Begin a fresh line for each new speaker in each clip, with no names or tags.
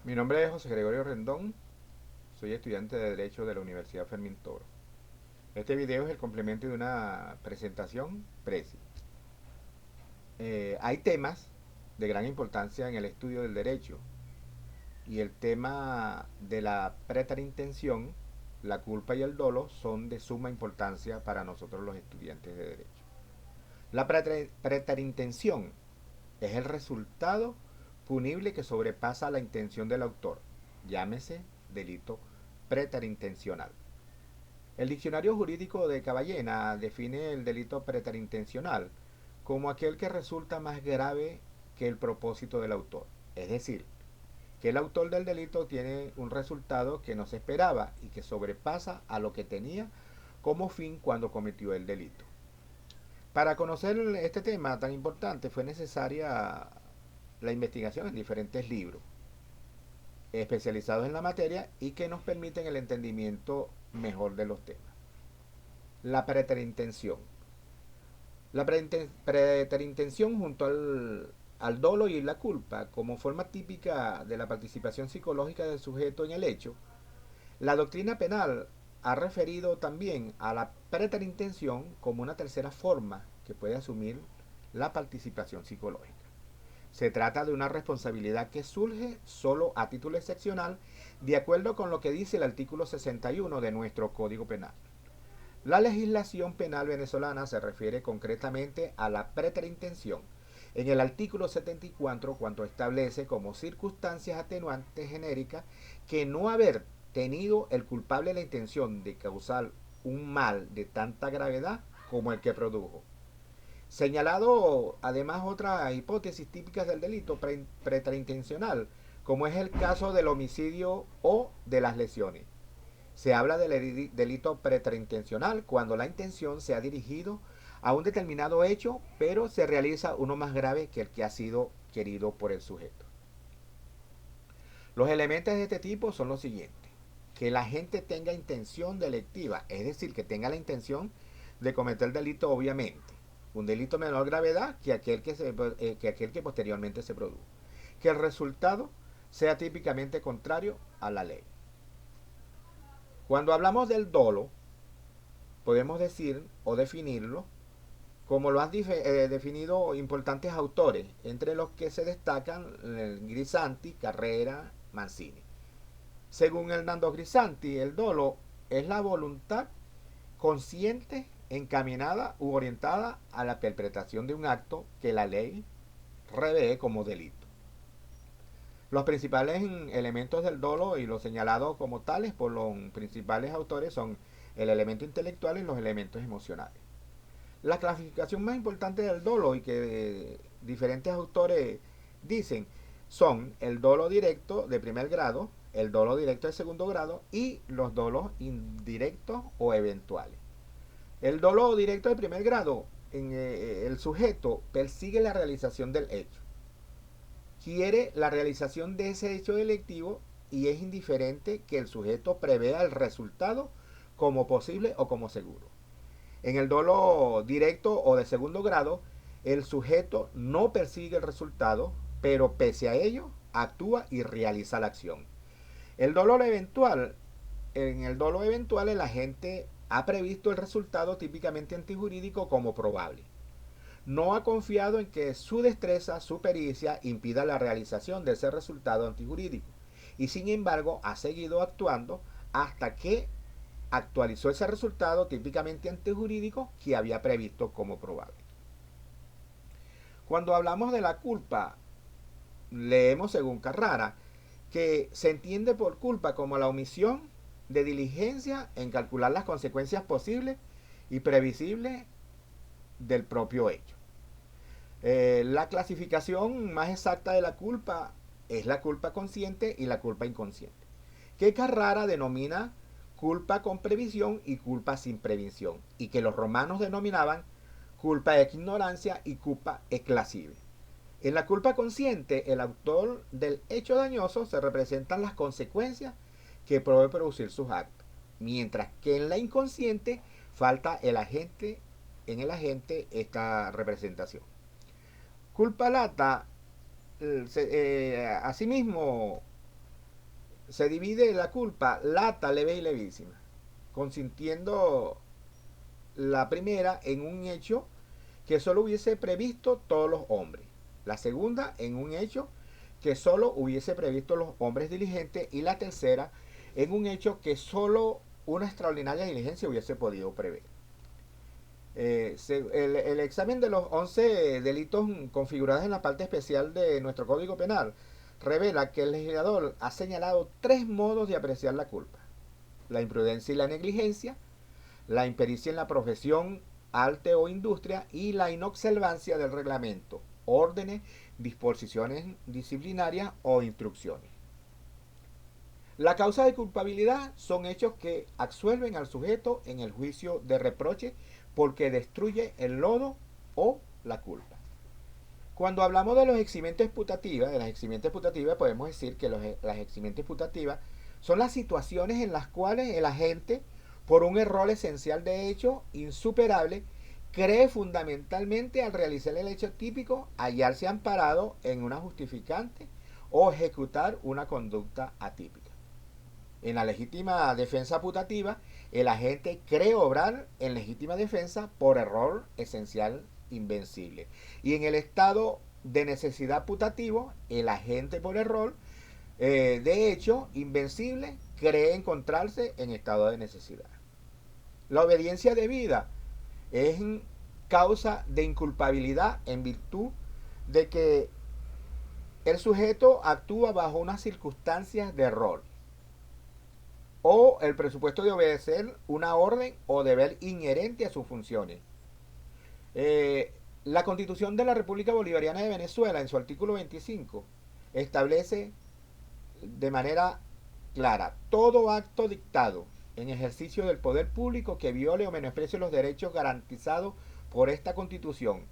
Mi nombre es José Gregorio Rendón, soy estudiante de Derecho de la Universidad Fermín Toro. Este video es el complemento de una presentación presi. Hay temas de gran importancia en el estudio del derecho y el tema de la preterintención, la culpa y el dolo son de suma importancia para nosotros los estudiantes de derecho. La preterintención es el resultado punible que sobrepasa la intención del autor, llámese delito preterintencional. El diccionario jurídico de Caballena define el delito preterintencional como aquel que resulta más grave que el propósito del autor, es decir, que el autor del delito tiene un resultado que no se esperaba y que sobrepasa a lo que tenía como fin cuando cometió el delito. Para conocer este tema tan importante fue necesaria la investigación en diferentes libros especializados en la materia y que nos permiten el entendimiento mejor de los temas. La preterintención. La preterintención junto al dolo y la culpa como forma típica de la participación psicológica del sujeto en el hecho, la doctrina penal ha referido también a la preterintención como una tercera forma que puede asumir la participación psicológica. Se trata de una responsabilidad que surge solo a título excepcional, de acuerdo con lo que dice el artículo 61 de nuestro Código Penal. La legislación penal venezolana se refiere concretamente a la preterintención en el artículo 74 cuando establece como circunstancias atenuantes genéricas que no haber tenido el culpable la intención de causar un mal de tanta gravedad como el que produjo. Señalado además otras hipótesis típicas del delito preterintencional, como es el caso del homicidio o de las lesiones. Se habla del delito preterintencional cuando la intención se ha dirigido a un determinado hecho, pero se realiza uno más grave que el que ha sido querido por el sujeto. Los elementos de este tipo son los siguientes. Que la gente tenga intención delictiva, es decir, que tenga la intención de cometer delito obviamente. Un delito menor gravedad que aquel que posteriormente se produjo. Que el resultado sea típicamente contrario a la ley. Cuando hablamos del dolo, podemos decir o definirlo como lo han definido importantes autores, entre los que se destacan Grisanti, Carrera, Mancini. Según Hernando Grisanti, el dolo es la voluntad consciente, encaminada u orientada a la perpetración de un acto que la ley revé como delito. Los principales elementos del dolo y los señalados como tales por los principales autores son el elemento intelectual y los elementos emocionales. La clasificación más importante del dolo y que diferentes autores dicen son el dolo directo de primer grado, el dolo directo de segundo grado y los dolos indirectos o eventuales. El dolo directo de primer grado, el sujeto persigue la realización del hecho, quiere la realización de ese hecho delictivo y es indiferente que el sujeto prevea el resultado como posible o como seguro. En el dolo directo o de segundo grado, el sujeto no persigue el resultado, pero pese a ello actúa y realiza la acción. El dolor eventual, en el dolo eventual el agente ha previsto el resultado típicamente antijurídico como probable. No ha confiado en que su destreza, su pericia impida la realización de ese resultado antijurídico y sin embargo ha seguido actuando hasta que actualizó ese resultado típicamente antijurídico que había previsto como probable. Cuando hablamos de la culpa, leemos según Carrara que se entiende por culpa como la omisión de diligencia en calcular las consecuencias posibles y previsibles del propio hecho. La clasificación más exacta de la culpa es la culpa consciente y la culpa inconsciente, que Carrara denomina culpa con previsión y culpa sin previsión, y que los romanos denominaban culpa ex ignorancia y culpa exclasive. En la culpa consciente, el autor del hecho dañoso se representan las consecuencias que puede producir sus actos, mientras que en la inconsciente falta en el agente esta representación. Culpa lata, asimismo, se divide la culpa lata, leve y levísima, consintiendo la primera en un hecho que solo hubiese previsto todos los hombres, la segunda en un hecho que solo hubiese previsto los hombres diligentes y la tercera en un hecho que solo una extraordinaria diligencia hubiese podido prever. El examen de los 11 delitos configurados en la parte especial de nuestro Código Penal revela que el legislador ha señalado tres modos de apreciar la culpa: la imprudencia y la negligencia, la impericia en la profesión, arte o industria y la inobservancia del reglamento, órdenes, disposiciones disciplinarias o instrucciones. La causa de culpabilidad son hechos que absuelven al sujeto en el juicio de reproche porque destruye el lodo o la culpa. Cuando hablamos de los eximientes putativas, de las eximientes putativas, podemos decir que las eximientes putativas son las situaciones en las cuales el agente, por un error esencial de hecho insuperable, cree fundamentalmente al realizar el hecho típico hallarse amparado en una justificante o ejecutar una conducta atípica. En la legítima defensa putativa, el agente cree obrar en legítima defensa por error esencial invencible. Y en el estado de necesidad putativo, el agente por error de hecho invencible cree encontrarse en estado de necesidad. La obediencia debida es causa de inculpabilidad en virtud de que el sujeto actúa bajo unas circunstancias de error o el presupuesto de obedecer una orden o deber inherente a sus funciones. La Constitución de la República Bolivariana de Venezuela, en su artículo 25, establece de manera clara: todo acto dictado en ejercicio del poder público que viole o menosprecie los derechos garantizados por esta Constitución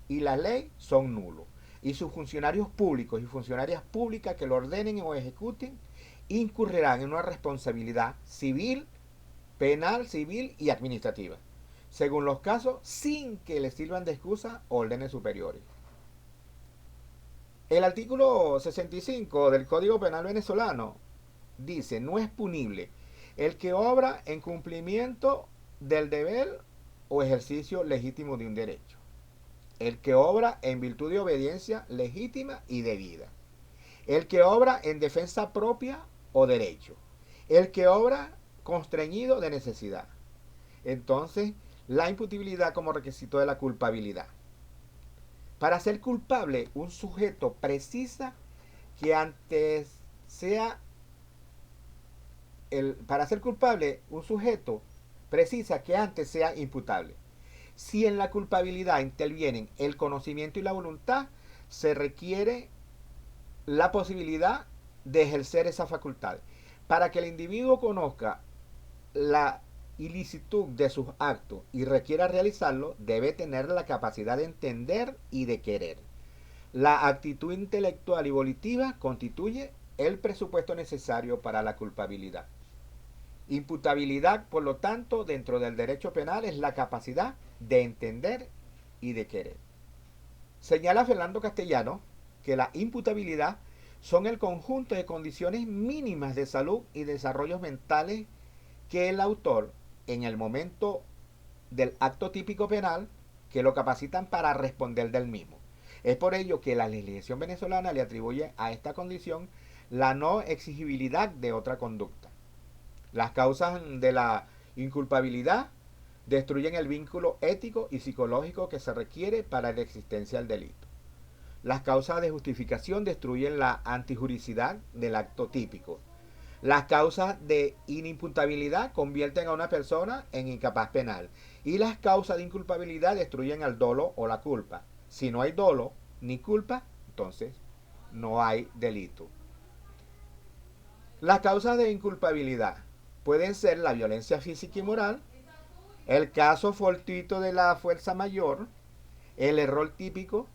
y la ley son nulos, y sus funcionarios públicos y funcionarias públicas que lo ordenen o ejecuten incurrirán en una responsabilidad civil, penal, civil y administrativa, según los casos, sin que les sirvan de excusa órdenes superiores. El artículo 65 del Código Penal venezolano dice: no es punible el que obra en cumplimiento del deber o ejercicio legítimo de un derecho, el que obra en virtud de obediencia legítima y debida, el que obra en defensa propia o derecho, el que obra constreñido de necesidad. Entonces, la imputabilidad como requisito de la culpabilidad. Para ser culpable, un sujeto precisa que antes sea para ser culpable, un sujeto precisa que antes sea imputable. Si en la culpabilidad intervienen el conocimiento y la voluntad, se requiere la posibilidad de ejercer esa facultad. Para que el individuo conozca la ilicitud de sus actos y requiera realizarlo, debe tener la capacidad de entender y de querer. La actitud intelectual y volitiva constituye el presupuesto necesario para la culpabilidad. Imputabilidad, por lo tanto, dentro del derecho penal es la capacidad de entender y de querer. Señala Fernando Castellano que la imputabilidad son el conjunto de condiciones mínimas de salud y desarrollos mentales que el autor, en el momento del acto típico penal, que lo capacitan para responder del mismo. Es por ello que la legislación venezolana le atribuye a esta condición la no exigibilidad de otra conducta. Las causas de la inculpabilidad destruyen el vínculo ético y psicológico que se requiere para la existencia del delito. Las causas de justificación destruyen la antijuricidad del acto típico. Las causas de inimputabilidad convierten a una persona en incapaz penal. Y las causas de inculpabilidad destruyen al dolo o la culpa. Si no hay dolo ni culpa, entonces no hay delito. Las causas de inculpabilidad pueden ser la violencia física y moral, el caso fortuito de la fuerza mayor, el error típico,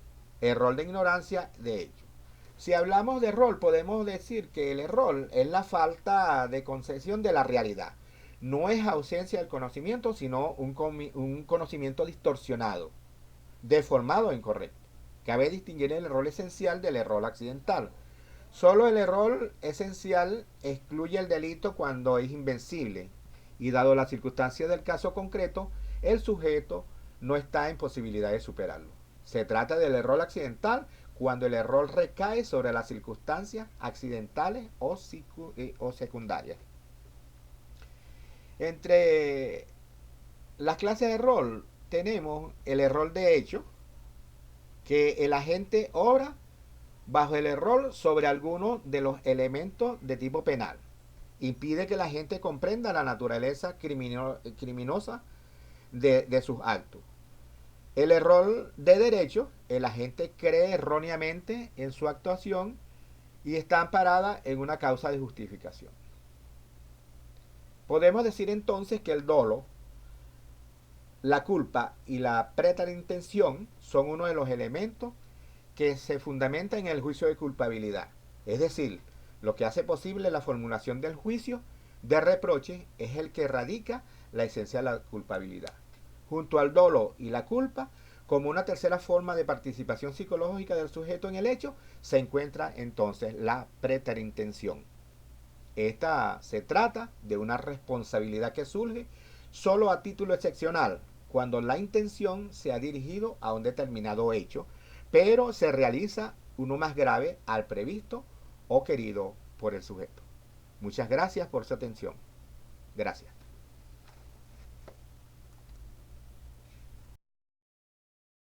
error de ignorancia de hecho. Si hablamos de error, podemos decir que el error es la falta de concepción de la realidad. No es ausencia del conocimiento, sino un conocimiento distorsionado, deformado e incorrecto. Cabe distinguir el error esencial del error accidental. Solo el error esencial excluye el delito cuando es invencible y dado las circunstancias del caso concreto, el sujeto no está en posibilidad de superarlo. Se trata del error accidental cuando el error recae sobre las circunstancias accidentales o secundarias. Entre las clases de error tenemos el error de hecho, que el agente obra bajo el error sobre alguno de los elementos de tipo penal. Impide que la gente comprenda la naturaleza criminosa de sus actos. El error de derecho, el agente cree erróneamente en su actuación y está amparada en una causa de justificación. Podemos decir entonces que el dolo, la culpa y la preterintención son uno de los elementos que se fundamenta en el juicio de culpabilidad. Es decir, lo que hace posible la formulación del juicio de reproche es el que radica la esencia de la culpabilidad. Junto al dolo y la culpa, como una tercera forma de participación psicológica del sujeto en el hecho, se encuentra entonces la preterintención. Esta se trata de una responsabilidad que surge solo a título excepcional, cuando la intención se ha dirigido a un determinado hecho, pero se realiza uno más grave al previsto o querido por el sujeto. Muchas gracias por su atención. Gracias.